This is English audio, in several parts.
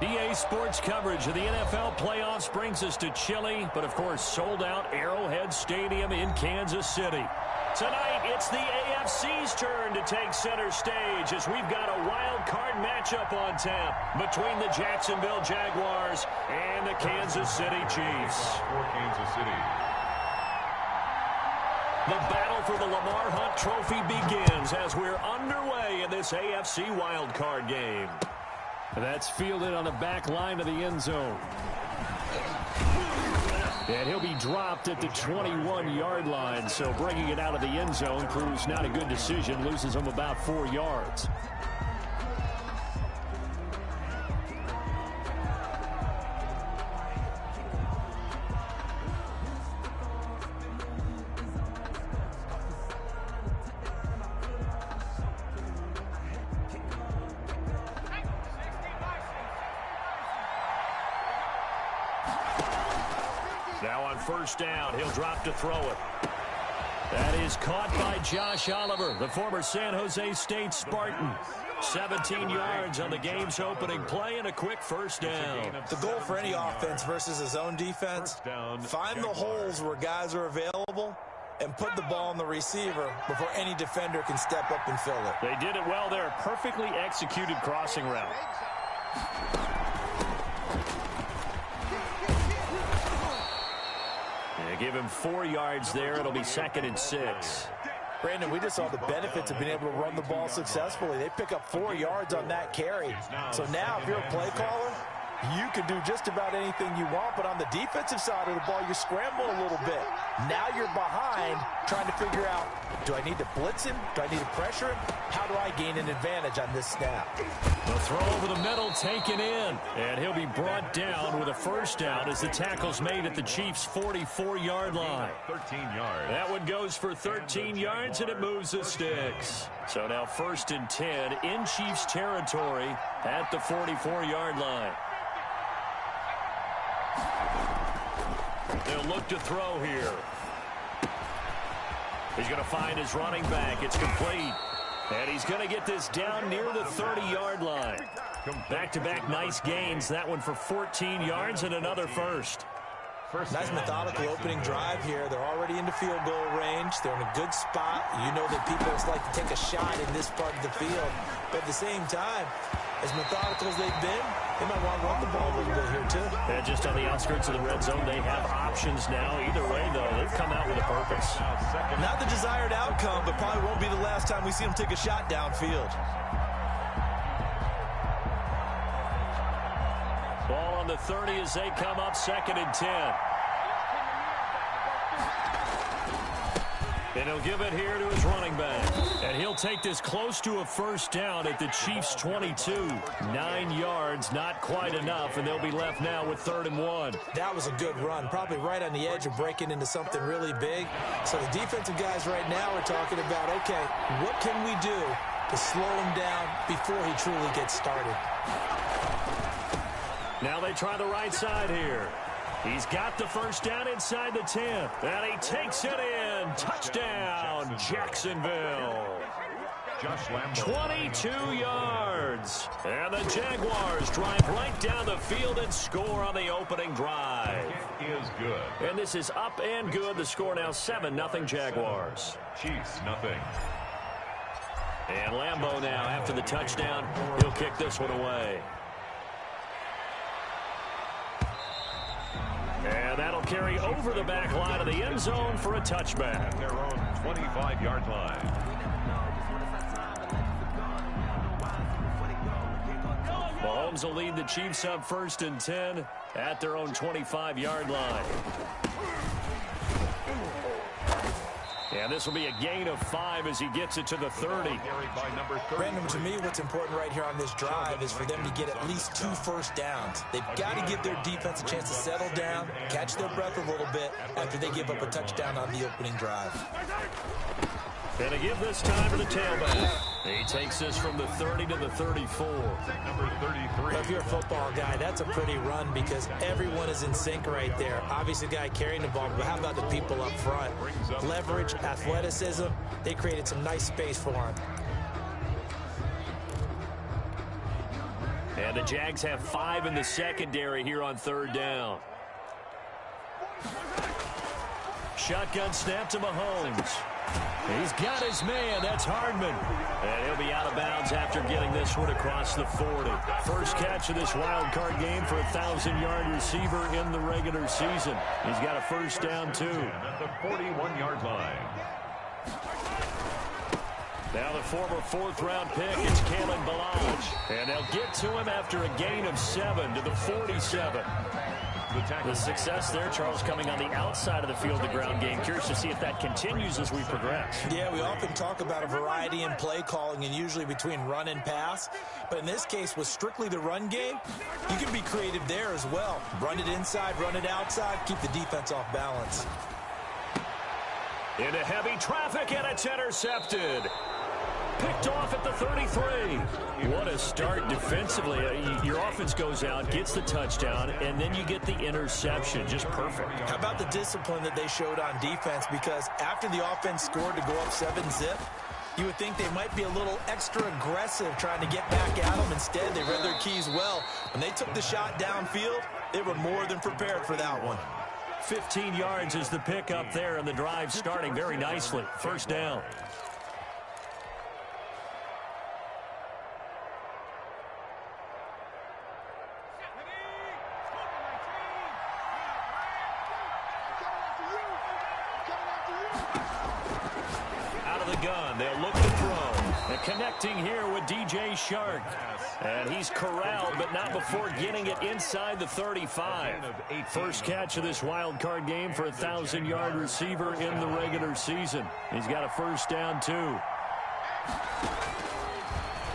EA Sports coverage of the NFL playoffs brings us to chilly, but of course sold-out Arrowhead Stadium in Kansas City. Tonight, it's the AFC's turn to take center stage as we've got a wild card matchup on tap between the Jacksonville Jaguars and the Kansas City Chiefs. For Kansas City. The battle for the Lamar Hunt Trophy begins as we're underway in this AFC wildcard game. That's fielded on the back line of the end zone. And he'll be dropped at the 21-yard line, so bringing it out of the end zone proves not a good decision, loses him about 4 yards. Now on first down, he'll drop to throw it. That is caught by Josh Oliver, the former San Jose State Spartan. 17 yards on the game's opening play and a quick first down. The goal for any offense versus his own defense, find the holes where guys are available and put the ball on the receiver before any defender can step up and fill it. They did it well there. Perfectly executed crossing route. Give him 4 yards there. It'll be 2nd and 6. Brandon, we just saw the benefits of being able to run the ball successfully. They pick up 4 yards on that carry. So now if you're a play caller, you can do just about anything you want, but on the defensive side of the ball, you scramble a little bit. Now you're behind trying to figure out, do I need to blitz him? Do I need to pressure him? How do I gain an advantage on this snap? The throw over the middle taken in, and he'll be brought down with a first down as the tackle's made at the Chiefs' 44-yard line. 13 yards. That one goes for 13 yards, and it moves the sticks. So now 1st and 10 in Chiefs territory at the 44-yard line. They'll look to throw here. He's going to find his running back. It's complete. And he's going to get this down near the 30-yard line. Back-to-back nice gains. That one for 14 yards and another first. Nice methodical opening drive here. They're already into field goal range. They're in a good spot. You know that people just like to take a shot in this part of the field. But at the same time, as methodical as they've been, they might want to run the ball a little bit here, too. And just on the outskirts of the red zone, they have options now. Either way, though, they've come out with a purpose. Not the desired outcome, but probably won't be the last time we see them take a shot downfield. Ball on the 30 as they come up 2nd and 10. And he'll give it here to his running back. And he'll take this close to a first down at the Chiefs' 22. 9 yards, not quite enough, and they'll be left now with 3rd and 1. That was a good run, probably right on the edge of breaking into something really big. So the defensive guys right now are talking about, okay, what can we do to slow him down before he truly gets started? Now they try the right side here. He's got the first down inside the 10. And he takes it in. Touchdown, Jacksonville. 22 yards. And the Jaguars drive right down the field and score on the opening drive. It is good. And this is up and good. The score now 7-0 Jaguars. Chiefs, nothing. And Lambeau now, after the touchdown, he'll kick this one away. And that'll carry over the back line of the end zone for a touchback. At their own 25-yard line. Mahomes will lead the Chiefs up 1st and 10 at their own 25-yard line. And this will be a gain of 5 as he gets it to the 30. Brandon, to me, what's important right here on this drive is for them to get at least 2 first downs. They've got to give their defense a chance to settle down, catch their breath a little bit after they give up a touchdown on the opening drive. And to give this time to the tailback. He takes this from the 30 to the 34. Number 33. Well, if you're a football guy, that's a pretty run because everyone is in sync right there. Obviously, the guy carrying the ball, but how about the people up front? Leverage, athleticism, they created some nice space for him. And And the Jags have 5 in the secondary here on third down. Shotgun snap to Mahomes. He's got his man. That's Hardman. And he'll be out of bounds after getting this one across the 40. First catch of this wild card game for a 1,000-yard receiver in the regular season. He's got a first down, too. At the 41-yard line. Now the former fourth-round pick, it's Kalen Ballage. And they'll get to him after a gain of 7 to the 47. The success there, Charles, coming on the outside of the field, the ground game. Curious to see if that continues as we progress. Yeah, we often talk about a variety in play calling and usually between run and pass. But in this case, with strictly the run game, you can be creative there as well. Run it inside, run it outside, keep the defense off balance. Into heavy traffic, and it's intercepted. Picked off at the 33. What a start defensively. Your offense goes out, gets the touchdown, and then you get the interception. Just perfect. How about the discipline that they showed on defense? Because after the offense scored to go up 7-zip, you would think they might be a little extra aggressive trying to get back at them. Instead, they read their keys well. When they took the shot downfield, they were more than prepared for that one. 15 yards is the pickup there, and the drive starting very nicely. First down. Gun. They'll look to throw. And connecting here with DJ Shark. And he's corralled, but not before getting it inside the 35. First catch of this wild card game for a 1,000-yard receiver in the regular season. He's got a first down, too.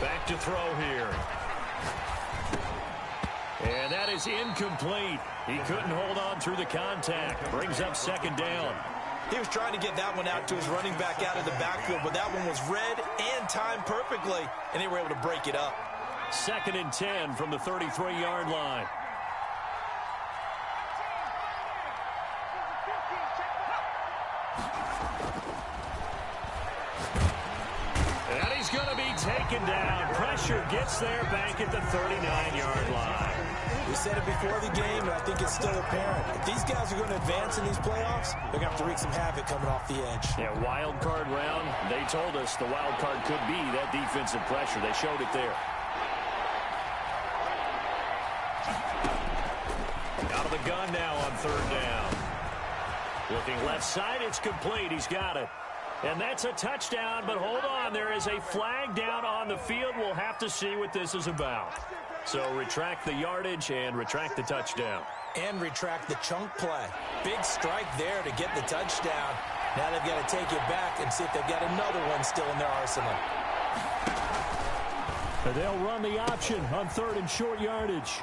Back to throw here. And that is incomplete. He couldn't hold on through the contact. Brings up second down. He was trying to get that one out to his running back out of the backfield, but that one was read and timed perfectly, and they were able to break it up. 2nd and 10 from the 33-yard line. And he's going to be taken down. Pressure gets there back at the 39-yard line. We said it before the game, and I think it's still apparent. If these guys are going to advance in these playoffs, they're going to have to wreak some havoc coming off the edge. Yeah, wild card round. They told us the wild card could be that defensive pressure. They showed it there. Out of the gun now on third down. Looking left side, it's complete. He's got it. And that's a touchdown, but hold on. There is a flag down on the field. We'll have to see what this is about. So retract the yardage and retract the touchdown. And retract the chunk play. Big strike there to get the touchdown. Now they've got to take it back and see if they've got another one still in their arsenal. And they'll run the option on 3rd and short yardage.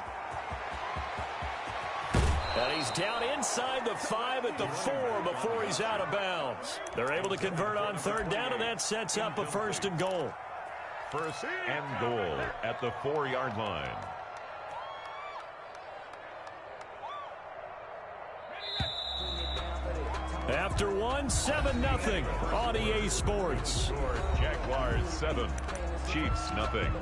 And he's down inside the 5 at the 4 before he's out of bounds. They're able to convert on 3rd down, and that sets up a 1st and goal. 1st and goal at the 4-yard line. After 7-0 on EA Sports. Jaguars 7, Chiefs nothing.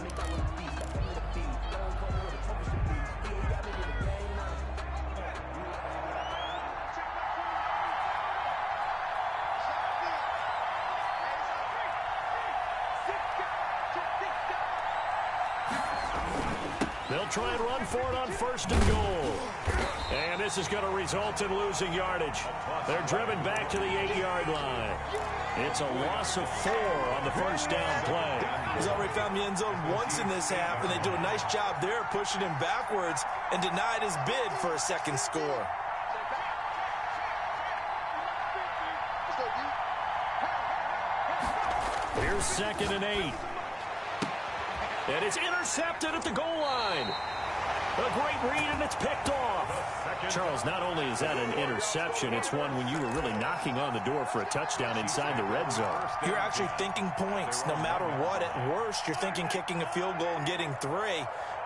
They'll try and run for it on 1st and goal. And this is going to result in losing yardage. They're driven back to the 8-yard line. It's a loss of 4 on the first down play. He's already found the end zone once in this half, and they do a nice job there pushing him backwards and denied his bid for a second score. Here's 2nd and 8. And it's intercepted at the goal line. A great read, and it's picked off. Charles, not only is that an interception, it's one when you were really knocking on the door for a touchdown inside the red zone. You're actually thinking points. No matter what, at worst, you're thinking kicking a field goal and getting 3.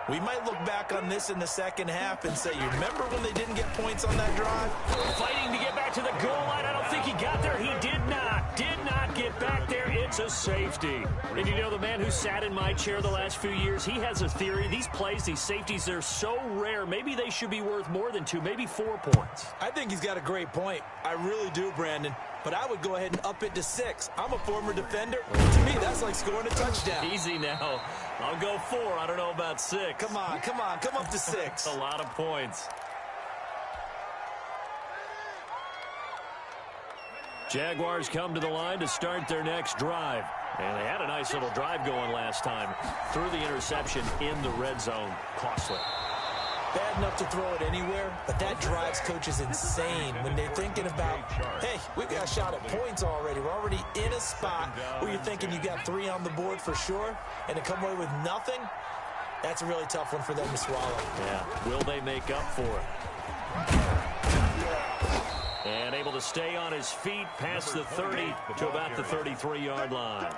We might look back on this in the second half and say, you remember when they didn't get points on that drive? Fighting to get back to the goal line. I don't think he got there. He did not get back there. It's It's a safety. And you know, the man who sat in my chair the last few years, he has a theory. These plays, these safeties, they're so rare. Maybe they should be worth more than 2, maybe 4 points. I think he's got a great point. I really do, Brandon. But I would go ahead and up it to 6. I'm a former defender. To me, that's like scoring a touchdown. Easy now. I'll go 4. I don't know about 6. Come on. Come up to 6. A lot of points. Jaguars come to the line to start their next drive. And they had a nice little drive going last time. Threw the interception in the red zone. Costly. Bad enough to throw it anywhere, but that drives coaches insane when they're thinking about, hey, we've got a shot at points already. We're already in a spot where you're thinking you got 3 on the board for sure, and to come away with nothing, that's a really tough one for them to swallow. Yeah, will they make up for it? And able to stay on his feet past the 30 to about the 33-yard line.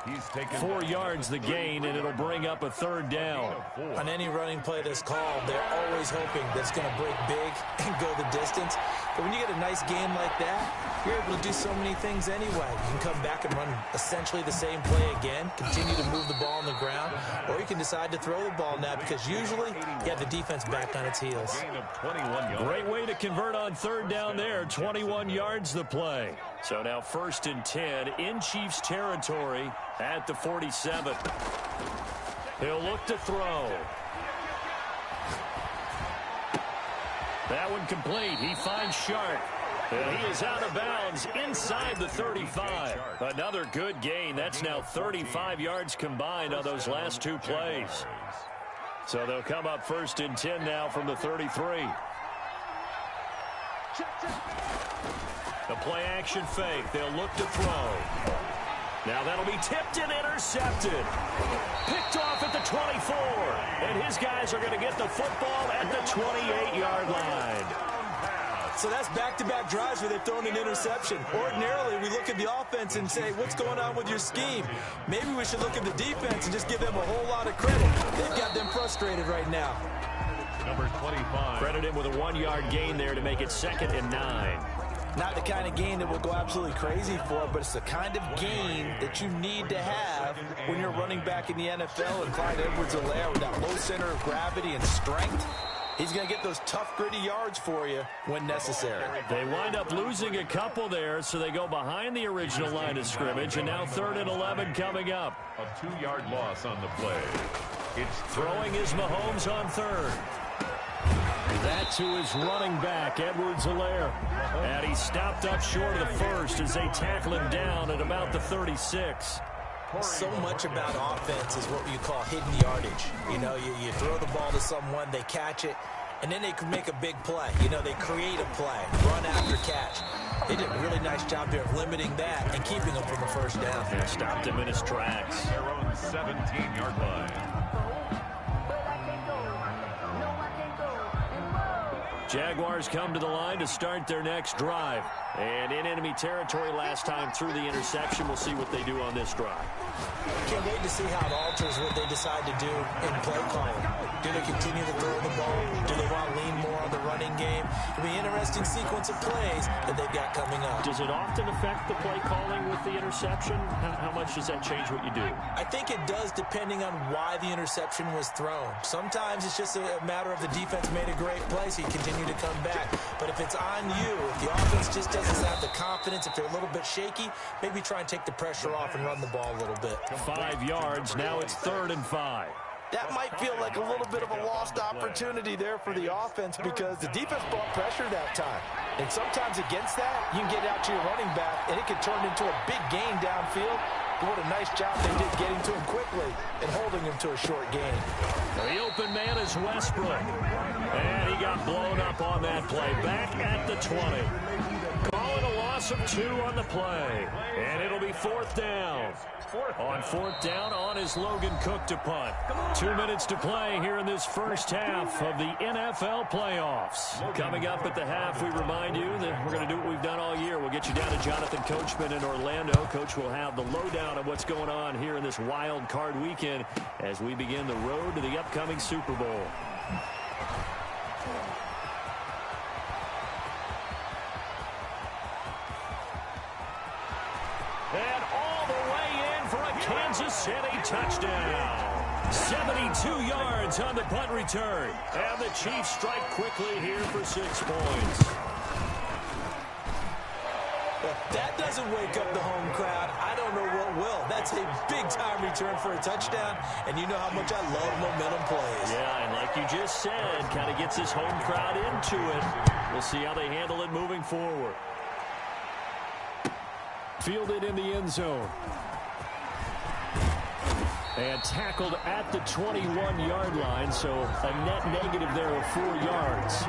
4 yards the gain, and it'll bring up a 3rd down. On any running play that's called, they're always hoping that it's going to break big and go the distance. But when you get a nice game like that, you're able to do so many things anyway. You can come back and run essentially the same play again, continue to move the ball on the ground, or you can decide to throw the ball now because usually you have the defense back on its heels. Great way to convert on 3rd down there. 21 yards the play. So now 1st and 10 in Chiefs territory at the 47. He'll look to throw. That one complete. He finds Sharp. And he is out of bounds inside the 35. Another good gain. That's now 35 yards combined on those last 2 plays. So they'll come up 1st and 10 now from the 33. The play action fake. They'll look to throw. Now that'll be tipped and intercepted. Picked off at the 24. And his guys are going to get the football at the 28-yard line. So that's back-to-back drives where they've thrown an interception. Ordinarily, we look at the offense and say, what's going on with your scheme? Maybe we should look at the defense and just give them a whole lot of credit. They've got them frustrated right now. Number 25. Credit him with a 1-yard gain there to make it 2nd and 9. Not the kind of gain that we'll go absolutely crazy for, but it's the kind of gain that you need to have when you're running back in the NFL. And Clyde Edwards-Helaire with that low center of gravity and strength, he's going to get those tough, gritty yards for you when necessary. They wind up losing a couple there, so they go behind the original line of scrimmage, and now 3rd and 11 coming up. A 2-yard loss on the play. It's throwing is Mahomes on 3rd. That's who is running back, Edwards-Helaire. And he stopped up short of the 1st as they tackle him down at about the 36. So much about offense is what you call hidden yardage. You know, you throw the ball to someone, they catch it, and then they can make a big play. You know, they create a play, run after catch. They did a really nice job there of limiting that and keeping him from a 1st down. Yeah, stopped him in his tracks. their own 17-yard line. Jaguars come to the line to start their next drive. And in enemy territory last time through the interception. We'll see what they do on this drive. Can't wait to see how it alters what they decide to do in play calling. Do they continue to throw the ball? Do they want to lean more on the running game? It'll be an interesting sequence of plays that they've got coming up. Does it often affect the play calling with the interception? How much does that change what you do? I think it does depending on why the interception was thrown. Sometimes it's just a matter of the defense made a great play, so you continue to come back. But if it's on you, if the offense just doesn't have the confidence, if they're a little bit shaky, maybe try and take the pressure off and run the ball a little bit. 5 yards. Now it's 3rd and 5. That might feel like a little bit of a lost opportunity there for the offense because the defense brought pressure that time. And sometimes against that, you can get out to your running back, and it can turn into a big gain downfield. But what a nice job they did getting to him quickly and holding him to a short gain. The open man is Westbrook. And he got blown up on that play. Back at the 20. Calling a loss of 2 on the play. And it'll be 4th down. On 4th down, on is Logan Cook to punt. 2 minutes to play here in this first half of the NFL playoffs. Coming up at the half, we remind you that we're going to do what we've done all year. We'll get you down to Jonathan Coachman in Orlando. Coach will have the lowdown of what's going on here in this wild card weekend as we begin the road to the upcoming Super Bowl. And all the way in for a Kansas City touchdown. 72 yards on the punt return. And the Chiefs strike quickly here for 6 points. If that doesn't wake up the home crowd, I don't know what will. That's a big-time return for a touchdown, and you know how much I love momentum plays. Yeah, and like you just said, kind of gets this home crowd into it. We'll see how they handle it moving forward. Fielded in the end zone. And tackled at the 21-yard line, so a net negative there of 4 yards.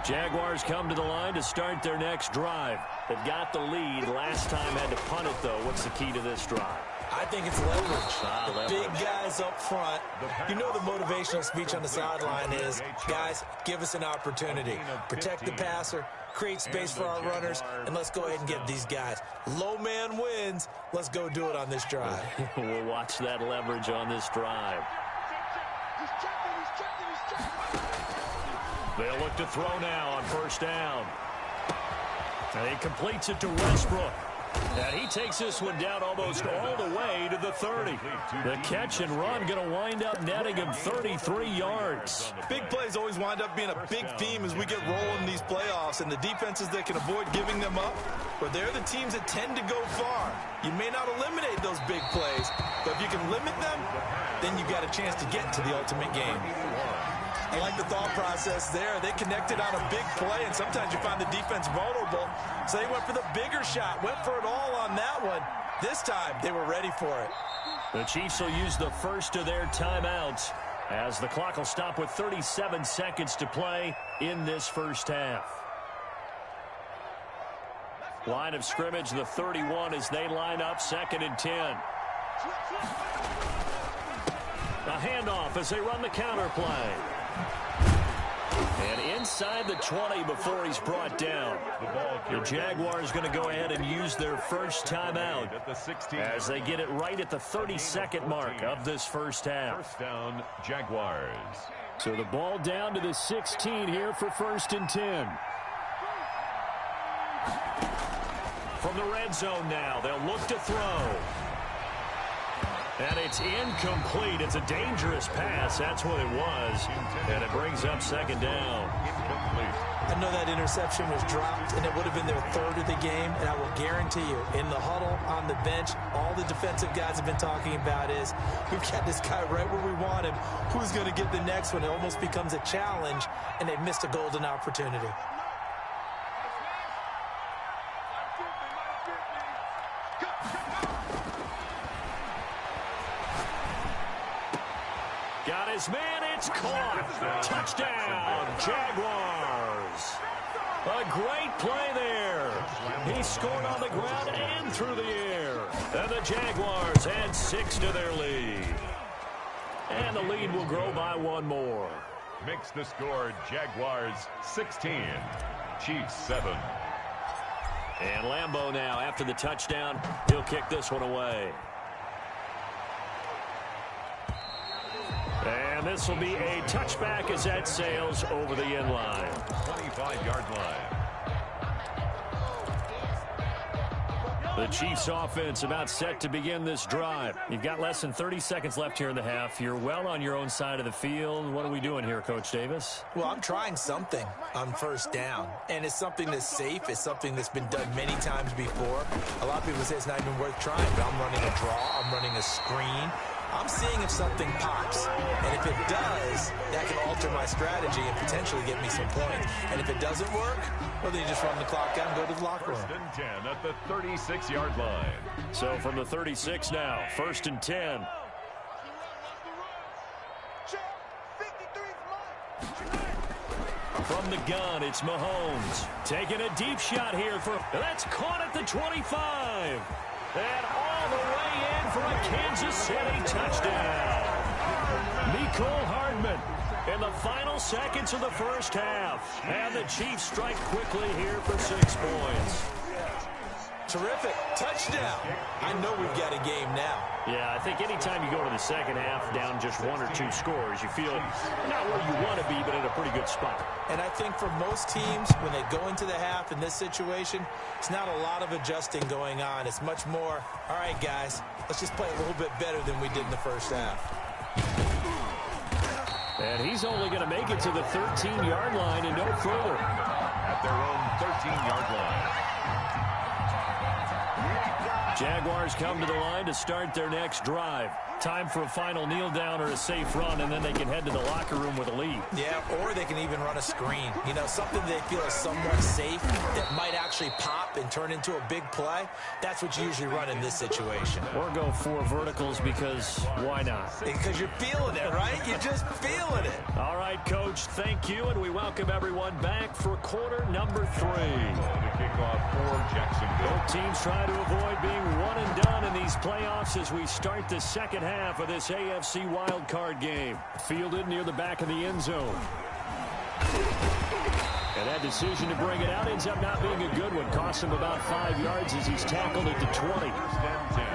Jaguars come to the line to start their next drive. They've got the lead. Last time had to punt it, though. What's the key to this drive? I think it's leverage. The big guys up front. You know the motivational speech on the sideline is, guys, give us an opportunity. Protect the passer, create space for our runners, and let's go ahead and get these guys. Low man wins. Let's go do it on this drive. We'll watch that leverage on this drive. They'll look to throw now on first down. And he completes it to Westbrook. And he takes this one down almost all the way to the 30. The catch and run going to wind up netting him 33 yards. Big plays always wind up being a big theme as we get rolling these playoffs, and the defenses that can avoid giving them up, but they're the teams that tend to go far. You may not eliminate those big plays, but if you can limit them, then you got a chance to get to the ultimate game. I like the thought process there. They connected on a big play, and sometimes you find the defense vulnerable. So they went for the bigger shot, went for it all on that one. This time, they were ready for it. The Chiefs will use the first of their timeouts as the clock will stop with 37 seconds to play in this first half. Line of scrimmage, the 31 as they line up, 2nd and 10. A handoff as they run the counter play. And inside the 20 before he's brought down. The Jaguars going to go ahead and use their first timeout as they get it right at the 32nd mark of this first half. First down, Jaguars. So the ball down to the 16 here for 1st and 10. From the red zone now, they'll look to throw. And it's incomplete. It's a dangerous pass. That's what it was. And it brings up 2nd down. I know that interception was dropped, and it would have been their 3rd of the game. And I will guarantee you, in the huddle, on the bench, all the defensive guys have been talking about is, we've got this guy right where we want him. Who's going to get the next one? It almost becomes a challenge, and they've missed a golden opportunity. Got his man, it's caught. Touchdown, Jaguars. A great play there. He scored on the ground and through the air. And the Jaguars add 6 to their lead. And the lead will grow by 1 more. Makes the score Jaguars 16, Chiefs 7. And Lambeau now, after the touchdown, he'll kick this one away. And this will be a touchback as that sails over the end line. 25-yard line. The Chiefs offense about set to begin this drive. You've got less than 30 seconds left here in the half. You're well on your own side of the field. What are we doing here, Coach Davis? Well, I'm trying something on first down, and it's something that's safe. It's something that's been done many times before. A lot of people say it's not even worth trying, but I'm running a draw. I'm running a screen. I'm seeing if something pops, and if it does, that can alter my strategy and potentially get me some points. And if it doesn't work, well, then you just run the clock out and go to the locker room. 1st and 10 at the 36-yard line. So from the 36 now, 1st and 10. From the gun, it's Mahomes. Taking a deep shot here for... That's caught at the 25. And all the way in for a Kansas City touchdown. Mecole Hardman in the final seconds of the first half. And the Chiefs strike quickly here for 6 points. Terrific. Touchdown. I know we've got a game now. Yeah, I think anytime you go to the second half down just 1 or 2 scores, you feel not where you want to be, but in a pretty good spot. And I think for most teams, when they go into the half in this situation, it's not a lot of adjusting going on. It's much more, all right, guys, let's just play a little bit better than we did in the first half. And he's only going to make it to the 13-yard line and no further. At their own 13-yard line. Jaguars come to the line to start their next drive. Time for a final kneel down or a safe run, and then they can head to the locker room with a lead. Yeah, or they can even run a screen. You know, something they feel is somewhat safe that might actually pop and turn into a big play. That's what you usually run in this situation. Or go 4 verticals because why not? Because you're feeling it, right? You're just feeling it. All right, Coach, thank you, and we welcome everyone back for quarter number 3. The kickoff for Jacksonville. Both teams try to avoid being one and done in these playoffs as we start the second half of this AFC wildcard game. Fielded near the back of the end zone. And that decision to bring it out ends up not being a good one. Costs him about 5 yards as he's tackled at the 20. First and 10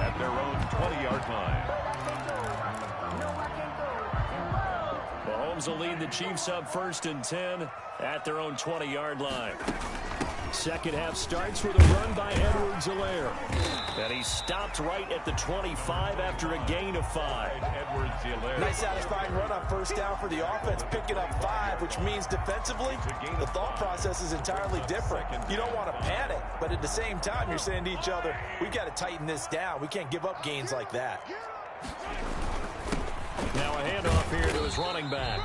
at their own 20-yard line. Mahomes will lead the Chiefs up 1st and 10 at their own 20-yard line. Second half starts with a run by Edwards-Helaire. And he stopped right at the 25 after a gain of 5. Edwards-Helaire. Nice satisfying run on first down for the offense, picking up 5, which means defensively, the thought process is entirely different. You don't want to panic, but at the same time, you're saying to each other, we've got to tighten this down. We can't give up gains like that. Now a handoff here to his running back.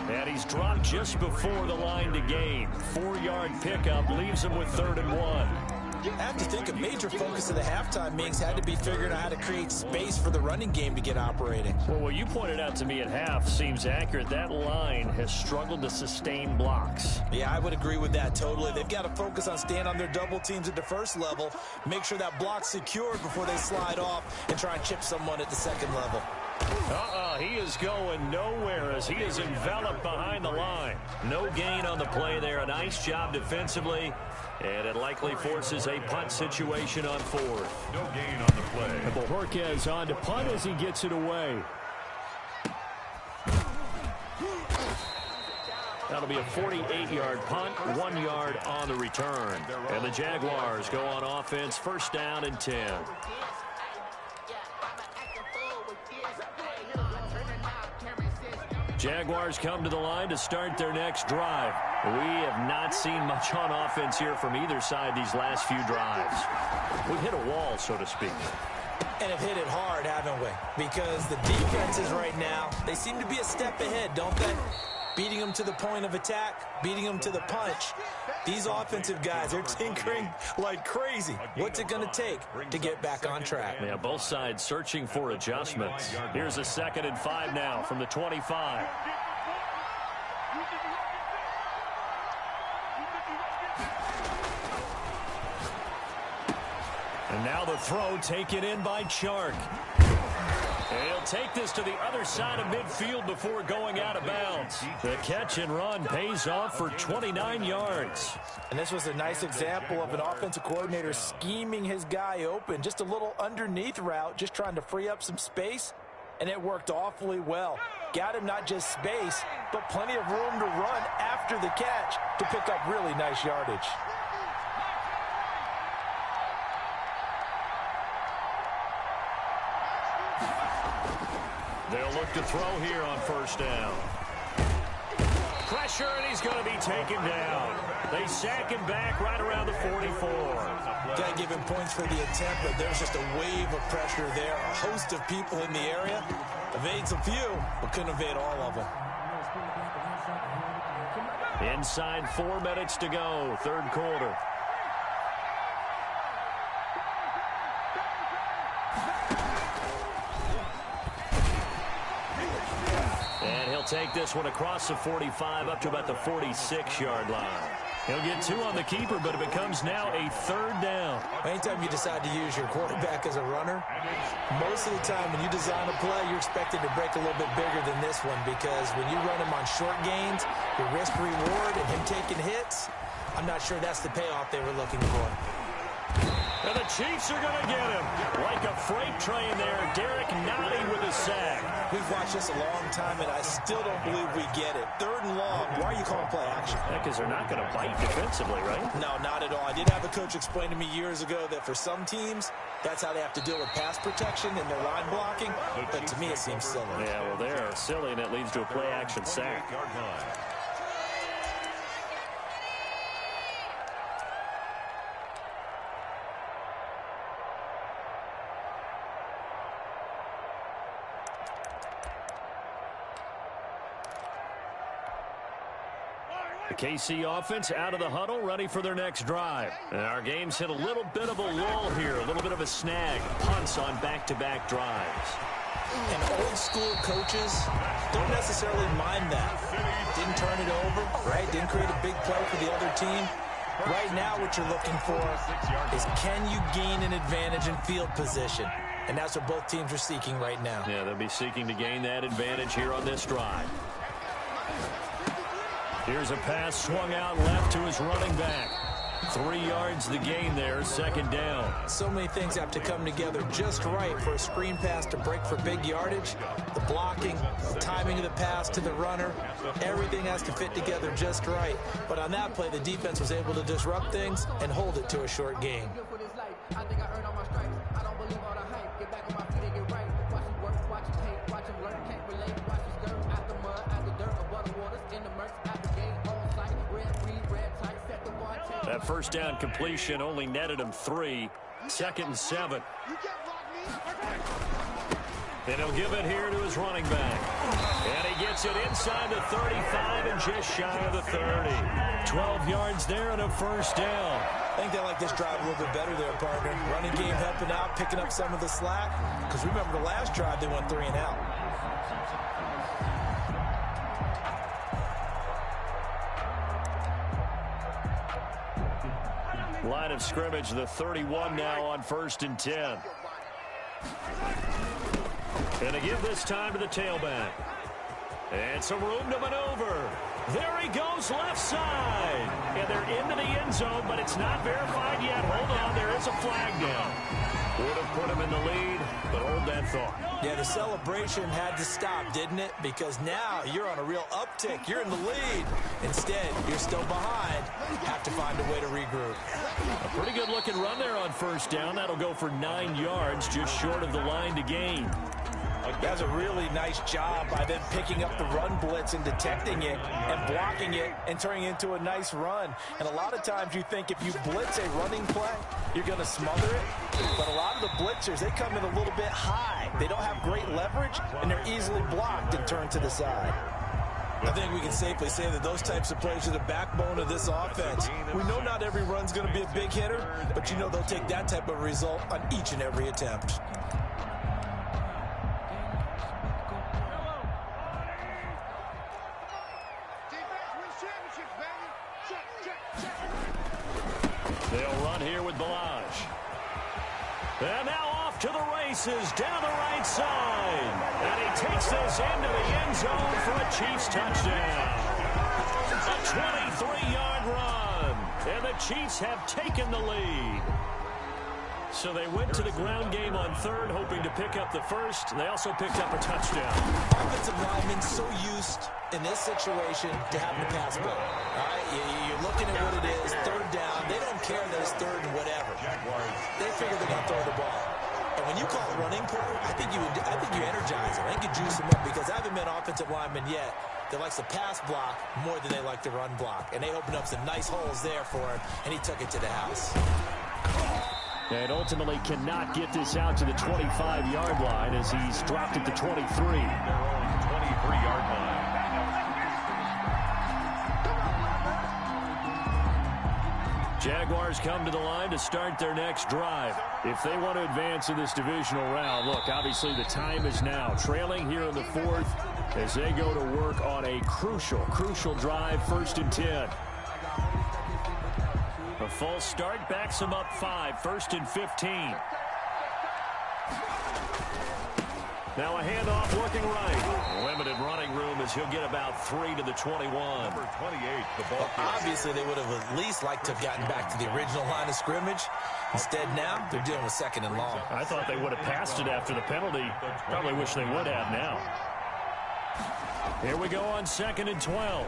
And he's dropped just before the line to gain. 4-yard pickup leaves him with 3rd and 1. I have to think a major focus of the halftime meetings had to be figuring out how to create space for the running game to get operating. Well, what you pointed out to me at half seems accurate. That line has struggled to sustain blocks. Yeah, I would agree with that totally. They've got to focus on staying on their double teams at the first level, make sure that block's secured before they slide off and try and chip someone at the second level. He is going nowhere as he is enveloped behind the line. No gain on the play there. A nice job defensively, and it likely forces a punt situation on 4th. No gain on the play. And Bojorquez on to punt as he gets it away. That'll be a 48-yard punt, 1 yard on the return. And the Jaguars go on offense, 1st down and 10. Jaguars come to the line to start their next drive. We have not seen much on offense here from either side these last few drives. We've hit a wall, so to speak. And have hit it hard, haven't we? Because the defenses right now, they seem to be a step ahead, don't they? Beating them to the point of attack, beating them to the punch. These offensive guys, they're tinkering like crazy. What's it going to take to get back on track? Yeah, both sides searching for adjustments. Here's a 2nd and 5 now from the 25. And now the throw taken in by Chark. And he'll take this to the other side of midfield before going out of bounds. The catch and run pays off for 29 yards. And this was a nice example of an offensive coordinator scheming his guy open. Just a little underneath route, just trying to free up some space. And it worked awfully well. Got him not just space, but plenty of room to run after the catch to pick up really nice yardage. They'll look to throw here on 1st down. Pressure, and he's going to be taken down. They sack him back right around the 44. Got to give him points for the attempt, but there's just a wave of pressure there. A host of people in the area. Evades a few, but couldn't evade all of them. Inside 4 minutes to go, 3rd quarter. And he'll take this one across the 45 up to about the 46-yard line. He'll get 2 on the keeper, but it becomes now a 3rd down. Anytime you decide to use your quarterback as a runner, most of the time when you design a play, you're expected to break a little bit bigger than this one, because when you run him on short gains, your risk reward and him taking hits, I'm not sure that's the payoff they were looking for. And the Chiefs are going to get him. Like a freight train there, Derek Nottie with a sack. We've watched this a long time, and I still don't believe we get it. 3rd and long. Why are you calling play action? Because they're not going to bite defensively, right? No, not at all. I did have a coach explain to me years ago that for some teams, that's how they have to deal with pass protection and their line blocking. But to me, it seems silly. Yeah, well, they're silly, and it leads to a play action sack. The KC offense out of the huddle, ready for their next drive. And our game's hit a little bit of a lull here, a little bit of a snag. Punts on back-to-back drives. And old-school coaches don't necessarily mind that. Didn't turn it over, right? Didn't create a big play for the other team. Right now, what you're looking for is can you gain an advantage in field position? And that's what both teams are seeking right now. Yeah, they'll be seeking to gain that advantage here on this drive. Here's a pass swung out left to his running back. 3 yards the gain there, 2nd down. So many things have to come together just right for a screen pass to break for big yardage. The blocking, the timing of the pass to the runner, everything has to fit together just right. But on that play, the defense was able to disrupt things and hold it to a short gain. I think I earned all my stripes. I don't believe all the hype. Get back on my feet and get right. Watch him work, watch him hate, watch him learn, can't relate. Watch him skirt out the mud, out the dirt, above the waters, in the murks, out the gate, on sight, red, green, red, tight, set the bar. That first down completion only netted him 3. 2nd and 7. And he'll give it here to his running back. And he gets it inside the 35 and just shy of the 30. 12 yards there and a first down. I think they like this drive a little bit better there, partner. Running game helping out, picking up some of the slack. Because remember the last drive, they went 3 and out. Line of scrimmage, the 31 now on 1st and 10. And to give this time to the tailback. And some room to maneuver. There he goes, left side. And they're into the end zone, but it's not verified yet. Hold on, there is a flag down. Would have put him in the lead, but hold that thought. Yeah, the celebration had to stop, didn't it? Because now you're on a real uptick. You're in the lead. Instead, you're still behind. Have to find a way to regroup. A pretty good-looking run there on first down. That'll go for 9 yards, just short of the line to gain. That's a really nice job by them picking up the run blitz and detecting it and blocking it and turning it into a nice run. And a lot of times you think if you blitz a running play, you're going to smother it. But a lot of the blitzers, they come in a little bit high. They don't have great leverage, and they're easily blocked and turned to the side. I think we can safely say that those types of plays are the backbone of this offense. We know not every run's going to be a big hitter, but you know they'll take that type of result on each and every attempt. They'll run here with Balaj. And now off to the races down the right side. And he takes this into the end zone for a Chiefs touchdown. A 23-yard run. And the Chiefs have taken the lead. So they went to the ground game on 3rd, hoping to pick up the first. And they also picked up a touchdown. Offensive linemen so used in this situation to having to pass ball. All right, you're looking at what it is, 3rd down. They don't care that it's 3rd and whatever. They figure they're going to throw the ball. And when you call it running play, I think you energize them. I think you juice them up because I haven't met offensive linemen yet that likes to pass block more than they like to run block. And they opened up some nice holes there for him, and he took it to the house. And ultimately cannot get this out to the 25-yard line as he's dropped it to 23. Their own 23-yard line. Jaguars come to the line to start their next drive. If they want to advance in this divisional round, look, obviously the time is now. Trailing here in the 4th as they go to work on a crucial drive, 1st and 10. A false start backs them up 5, 1st and 15. Now a handoff looking right. Limited running room as he'll get about 3 to the 21. Number 28, the ball. Well, obviously, they would have at least liked to have gotten back to the original line of scrimmage. Instead, now, they're dealing with 2nd and long. I thought they would have passed it after the penalty. Probably wish they would have now. Here we go on 2nd and 12.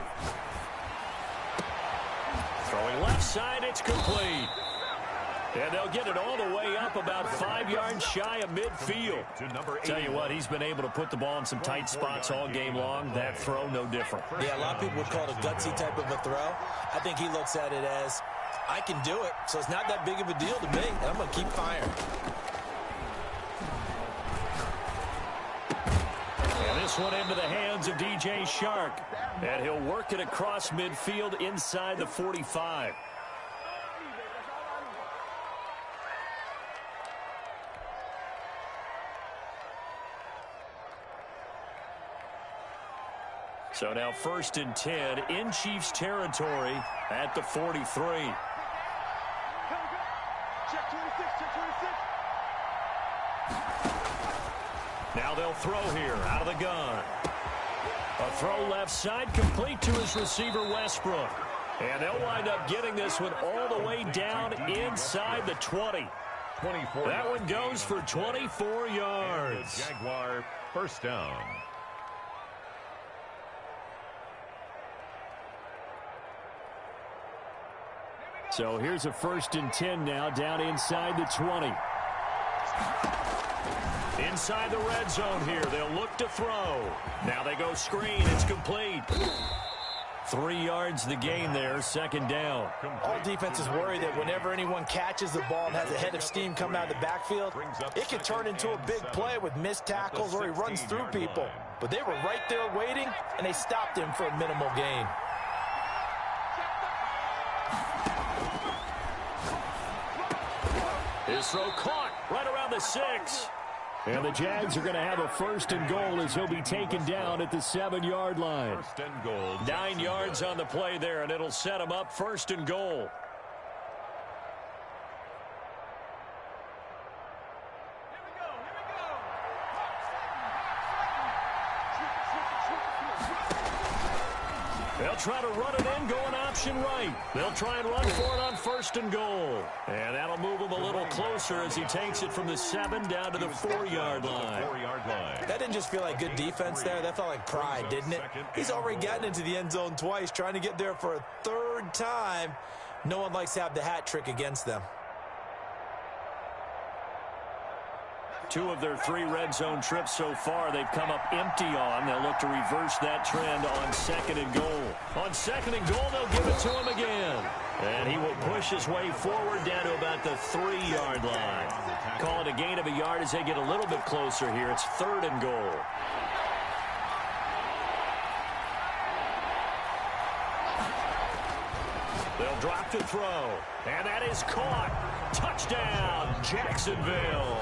Throwing left side, it's complete. And they'll get it all the way up about 5 yards shy of midfield. Tell you what, he's been able to put the ball in some tight spots all game long. That throw, no different. Yeah, a lot of people would call it a gutsy type of a throw. I think he looks at it as, I can do it, so it's not that big of a deal to me, and I'm going to keep firing. And this one into the hands of DJ Shark. And he'll work it across midfield inside the 45. So now 1st and 10 in Chiefs territory at the 43. Check 26, check 26. Now they'll throw here out of the gun. A throw left side complete to his receiver Westbrook. And they'll wind up getting this one all the way down inside the 20. That one goes for 24 yards. Jaguar first down. So here's a 1st and 10 now down inside the 20. Inside the red zone here. They'll look to throw. Now they go screen. It's complete. 3 yards the gain there. 2nd down. All defenses worry that whenever anyone catches the ball and has a head of steam coming out of the backfield, it can turn into a big play with missed tackles or he runs through people. But they were right there waiting, and they stopped him for a minimal gain. His throw caught right around the 6. And the Jags are going to have a 1st and goal as he'll be taken down at the 7-yard line. 1st and goal. 9 yards on the play there, and it'll set him up 1st and goal. They'll try to run it in, going option right. They'll try and run for it on 1st and goal. And that'll move him a little closer as he takes it from the 7 down to the 4-yard line. That didn't just feel like good defense there. That felt like pride, didn't it? He's already gotten into the end zone twice, trying to get there for a 3rd time. No one likes to have the hat trick against them. 2 of their 3 red zone trips so far they've come up empty on. They'll look to reverse that trend on 2nd and goal. On 2nd and goal, they'll give it to him again. And he will push his way forward down to about the 3-yard line. Call it a gain of a yard as they get a little bit closer here. It's 3rd and goal. They'll drop to throw. And that is caught. Touchdown, Jacksonville.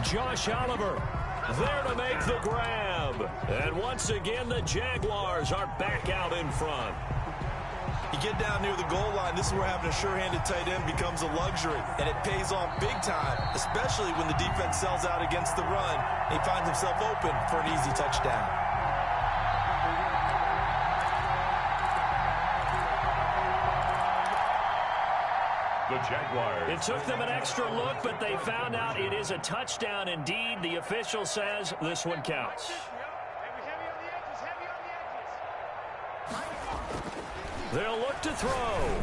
Josh Oliver there to make the grab. And once again, the Jaguars are back out in front. You get down near the goal line, this is where having a sure-handed tight end becomes a luxury. And it pays off big time, especially when the defense sells out against the run. He finds himself open for an easy touchdown. The Jaguars. It took them an extra look, but they found out it is a touchdown indeed. The official says this one counts. They'll look to throw.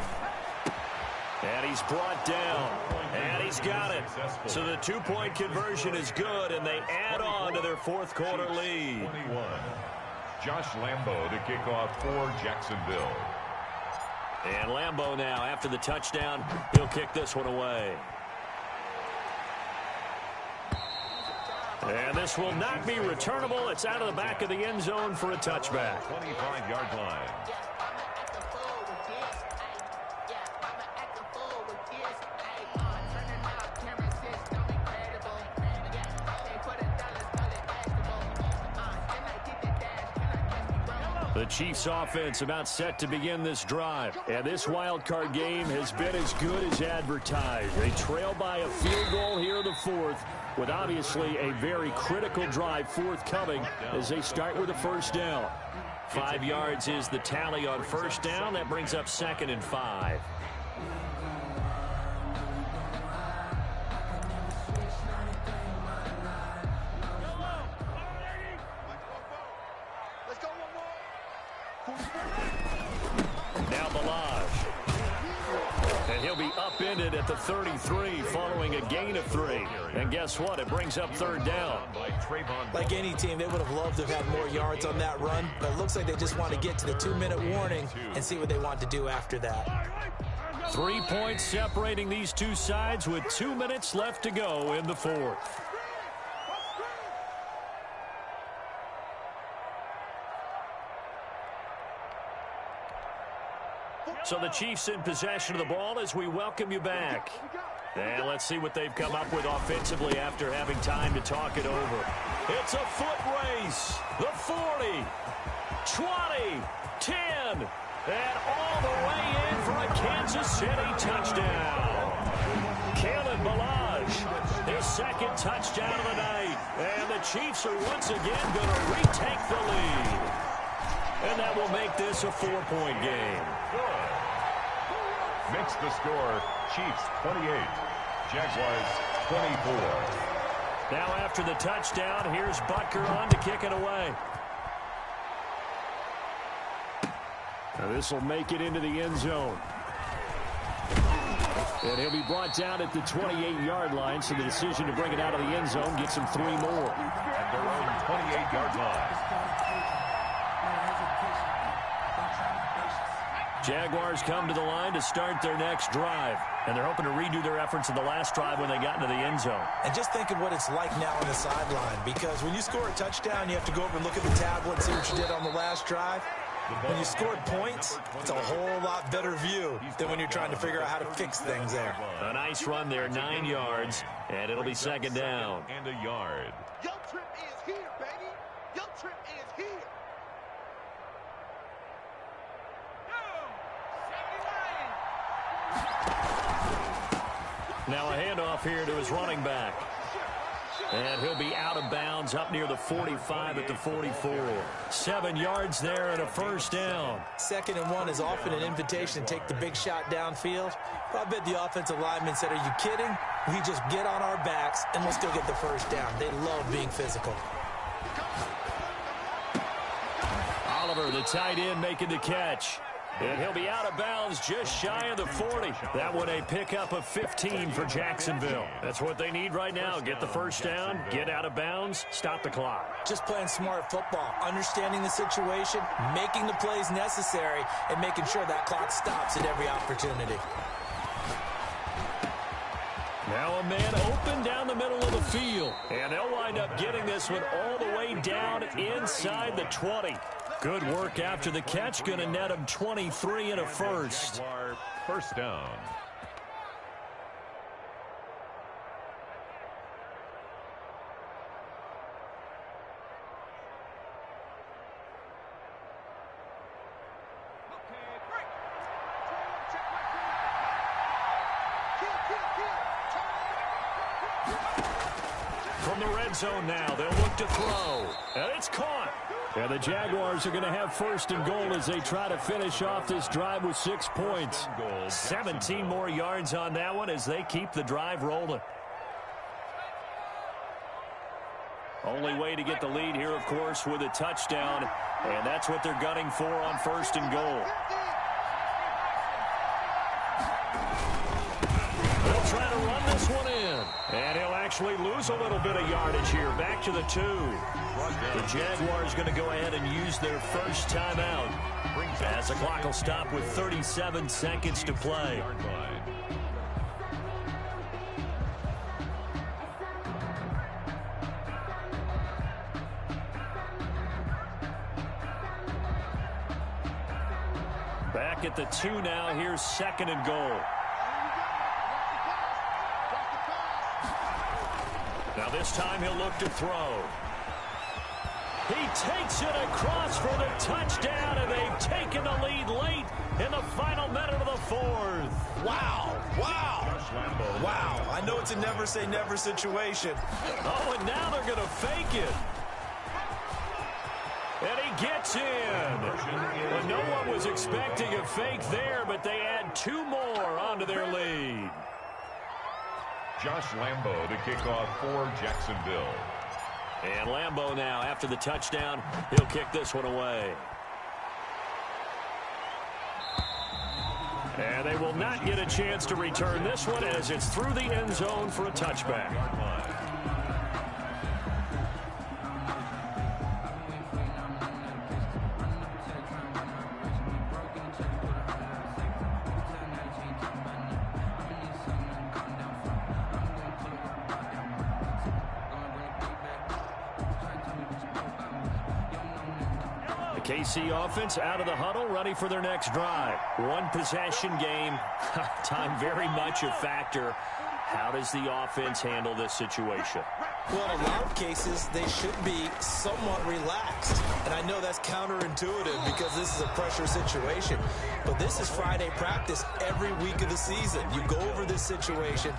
And he's brought down. And he's got it. So the 2-point conversion is good, and they add on to their 4th quarter lead. 21. Josh Lambo to kick off for Jacksonville. And Lambo now, after the touchdown, he'll kick this one away. And this will not be returnable. It's out of the back of the end zone for a touchback. 25-yard line. The Chiefs offense about set to begin this drive. And this wild card game has been as good as advertised. They trail by a field goal here in the 4th. with obviously a very critical drive forthcoming as they start with a first down. 5 yards is the tally on first down. That brings up 2nd and 5. Now Balaj. And he'll be upended at the 33 following a gain of 3. And guess what? It brings up 3rd down. Like any team, they would have loved to have had more yards on that run, but it looks like they just want to get to the 2-minute warning and see what they want to do after that. 3 points separating these two sides with 2 minutes left to go in the 4th. So the Chiefs in possession of the ball as we welcome you back. And let's see what they've come up with offensively after having time to talk it over. It's a foot race. The 40, 20, 10, and all the way in for a Kansas City touchdown. Kalen Balaj, his 2nd touchdown of the night. And the Chiefs are once again going to retake the lead. And that will make this a 4-point game. Makes the score Chiefs 28, Jaguars 24. Now after the touchdown, here's Butker on to kick it away. Now this will make it into the end zone. And he'll be brought down at the 28-yard line, so the decision to bring it out of the end zone gets him 3 more. At their own 28-yard line. Jaguars come to the line to start their next drive. And they're hoping to redo their efforts in the last drive when they got into the end zone. And just think of what it's like now on the sideline, because when you score a touchdown, you have to go over and look at the tablet and see what you did on the last drive. When you scored points, it's a whole lot better view than when you're trying to figure out how to fix things there. A nice run there, 9 yards, and it'll be 2nd down. And a yard. Your trip is here, baby. Your trip is here. Now a handoff here to his running back. And he'll be out of bounds up near the 45 at the 44. 7 yards there and a first down. 2nd and 1 is often an invitation to take the big shot downfield. But I bet the offensive lineman said, are you kidding? We just get on our backs and let's go get the first down. They love being physical. Oliver, the tight end, making the catch. And he'll be out of bounds just shy of the 40. That one a pickup of 15 for Jacksonville. That's what they need right now. Get the first down, get out of bounds, stop the clock. Just playing smart football, understanding the situation, making the plays necessary, and making sure that clock stops at every opportunity. Now a man open down the middle of the field. And they'll wind up getting this one all the way down inside the 20. Good work after the catch. Going to net him 23 and a first. Jaguar first down. From the red zone now, they'll look to throw. And it's caught. And the Jaguars are going to have 1st and goal as they try to finish off this drive with 6 points. 17 more yards on that one as they keep the drive rolling. Only way to get the lead here, of course, with a touchdown. And that's what they're gunning for on 1st and goal. They'll try to run this one in. And he'll actually lose a little bit of yardage here. Back to the 2. The Jaguars going to go ahead and use their first timeout as the clock will stop with 37 seconds to play. Back at the 2 now. Here's 2nd and goal. Now this time he'll look to throw. He takes it across for the touchdown, and they've taken the lead late in the final minute of the 4th. Wow. Wow. Wow. I I know it's a never-say-never situation. Oh, and now they're going to fake it. And he gets in. Well, no one was expecting a fake there, but they add 2 more onto their lead. Josh Lambo to kick off for Jacksonville. And Lambo now, after the touchdown, he'll kick this one away. And they will not get a chance to return this one as it's through the end zone for a touchback. KC offense out of the huddle, ready for their next drive. One possession game. Time very much a factor. How does the offense handle this situation? Well, in a lot of cases, they should be somewhat relaxed. And I know that's counterintuitive because this is a pressure situation. But this is Friday practice every week of the season. You go over this situation,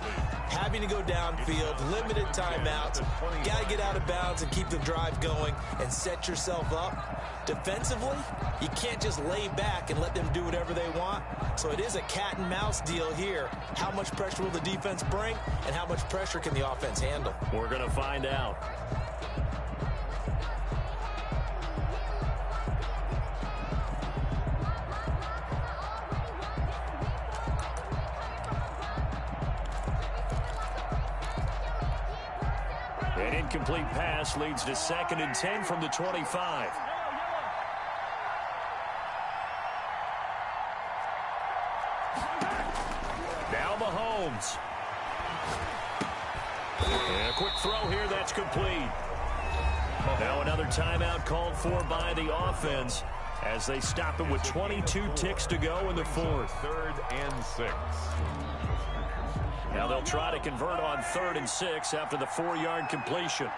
having to go downfield, limited timeouts, got to get out of bounds and keep the drive going and set yourself up. Defensively, you can't just lay back and let them do whatever they want. So it is a cat and mouse deal here. How much pressure will the defense bring and how much pressure can the offense handle? We're going to find out. An incomplete pass leads to 2nd and 10 from the 25. Now Mahomes. And a quick throw here, that's complete. Now another timeout called for by the offense as they stop it with 22 ticks to go in the 4th. 3rd and 6. Now they'll try to convert on 3rd and 6 after the 4-yard completion.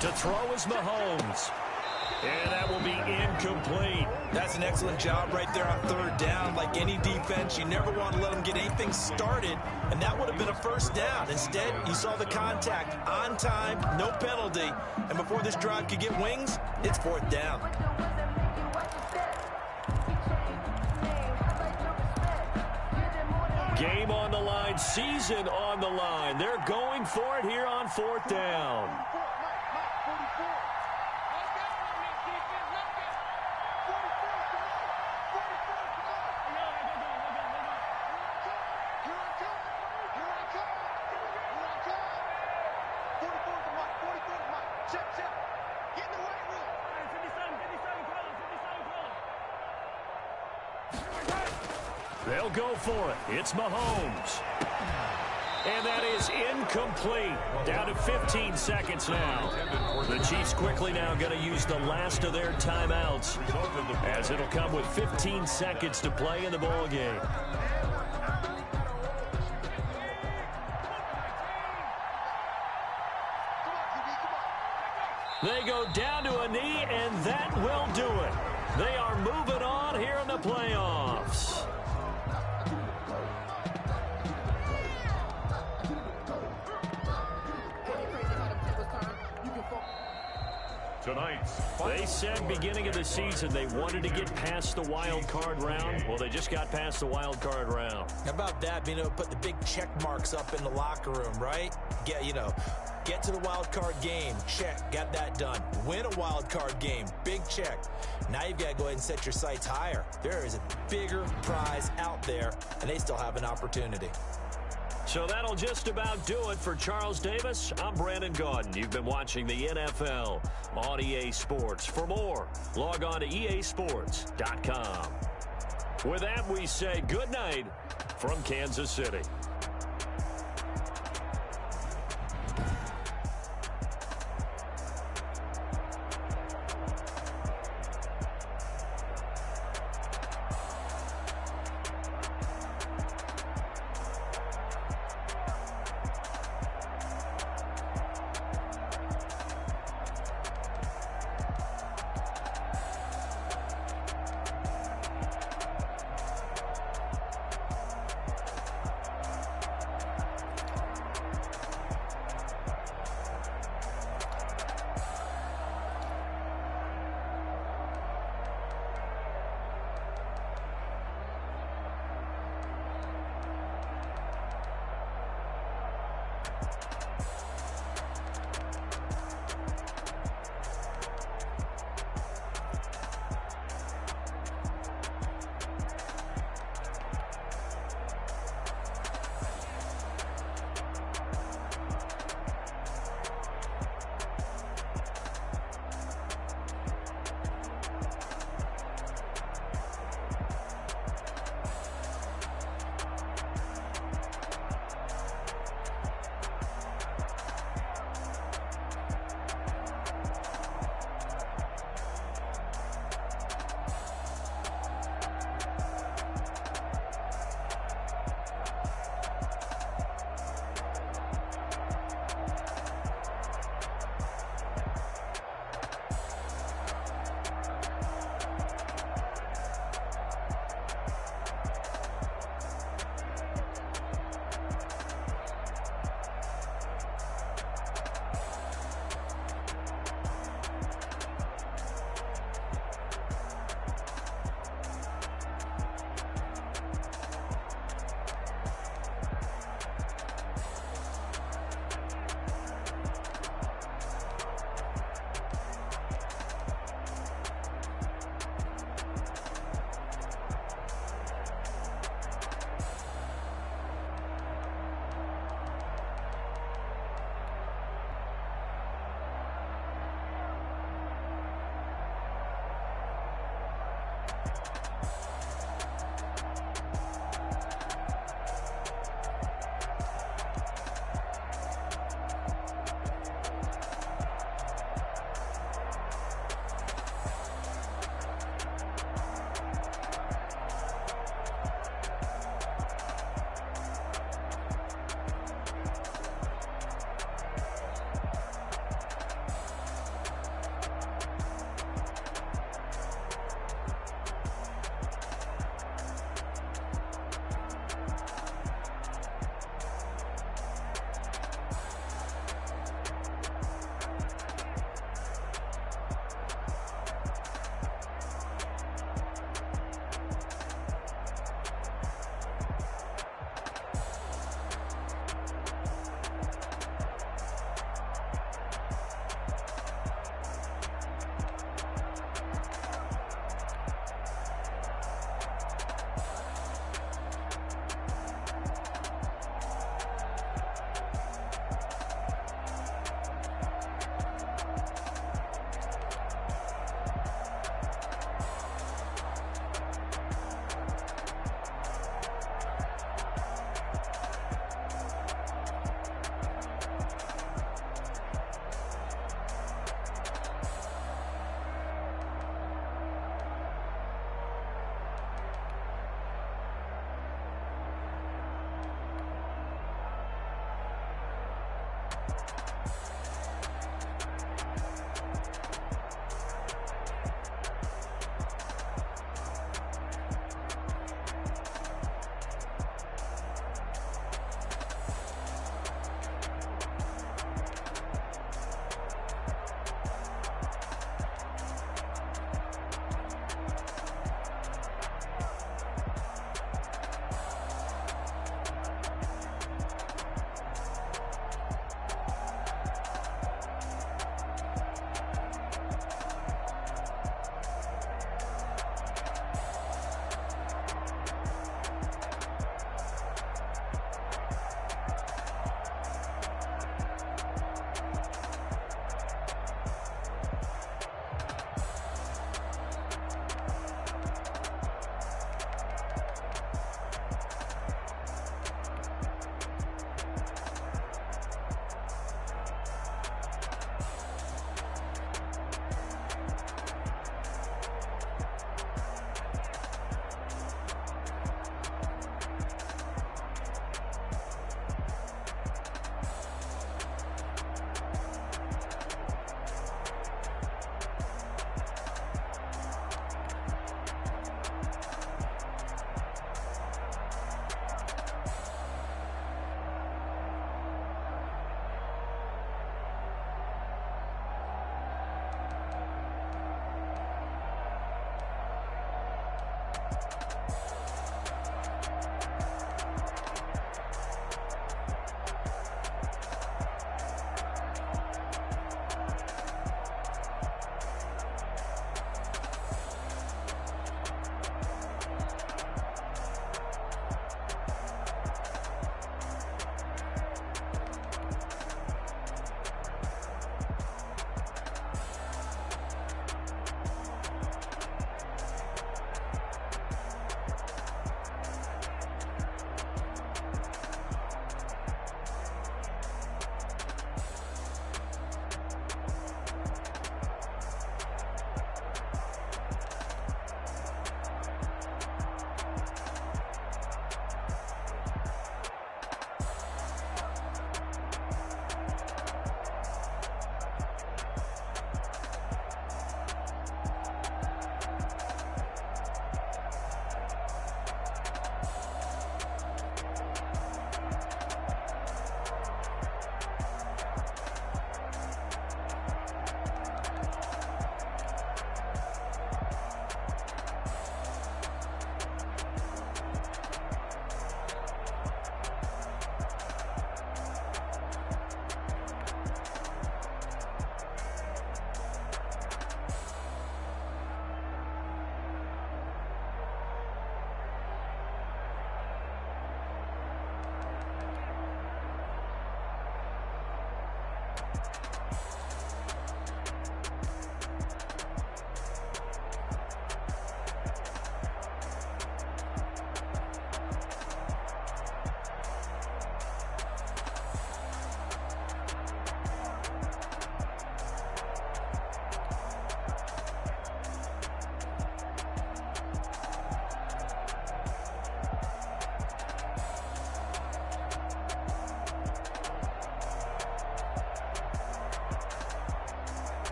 To throw is Mahomes. And that will be incomplete. That's an excellent job right there on 3rd down. Like any defense, you never want to let them get anything started, and that would have been a 1st down. Instead, you saw the contact on time, no penalty, and before this drive could get wings, it's 4th down. Game on the line, season on the line. They're going for it here on 4th down. They'll go for it. It's Mahomes. And that is incomplete. Down to 15 seconds now. The Chiefs quickly now going to use the last of their timeouts as it'll come with 15 seconds to play in the ball game. They go down to a knee, and that will do it. They are moving on here in the playoffs. They said beginning of the season they wanted to get past the wild card round. Well, they just got past the wild card round. How about that? Being able to put the big check marks up in the locker room, right? Get to the wild card game. Check. Got that done. Win a wild card game. Big check. Now you've got to go ahead and set your sights higher. There is a bigger prize out there, and they still have an opportunity. So that'll just about do it for Charles Davis. I'm Brandon Gaudin. You've been watching the NFL on EA Sports. For more, log on to easports.com. With that, we say good night from Kansas City.